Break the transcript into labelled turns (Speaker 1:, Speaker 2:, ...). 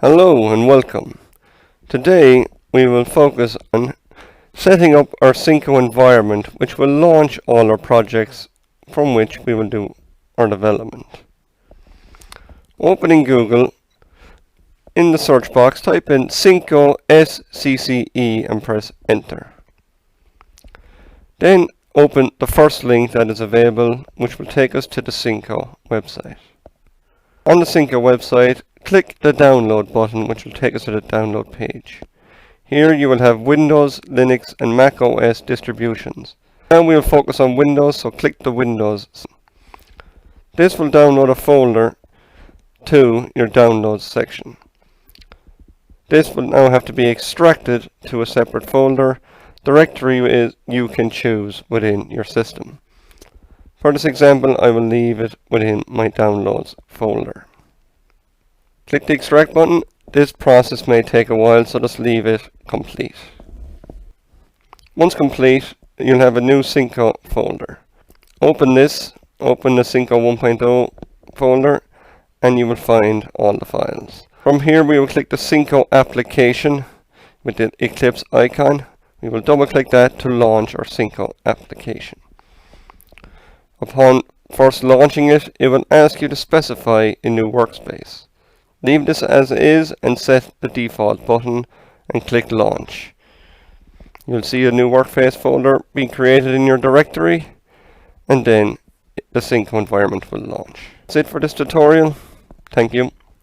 Speaker 1: Hello and welcome. Today we will focus on setting up our Cinco environment, which will launch all our projects from which we will do our development. Opening Google, in the search box type in Cinco SCCE and press enter. Then open the first link that is available, which will take us to the Cinco website. On the Cinco website, click the download button, which will take us to the download page. Here you will have Windows, Linux and Mac OS distributions. Now we will focus on Windows, so click the Windows. This will download a folder to your downloads section. This will now have to be extracted to a separate folder. Directory you can choose within your system. For this example, I will leave it within my downloads folder. Click the extract button. This process may take a while, so just leave it complete. Once complete, you'll have a new Cinco folder. Open this, open the Cinco 1.0 folder, and you will find all the files. From here we will click the Cinco application with the Eclipse icon. We will double click that to launch our Cinco application. Upon first launching it, it will ask you to specify a new workspace. Leave this as is and set the default button and click launch. You'll see a new workspace folder being created in your directory, and then the Cinco environment will launch. That's it for this tutorial. Thank you.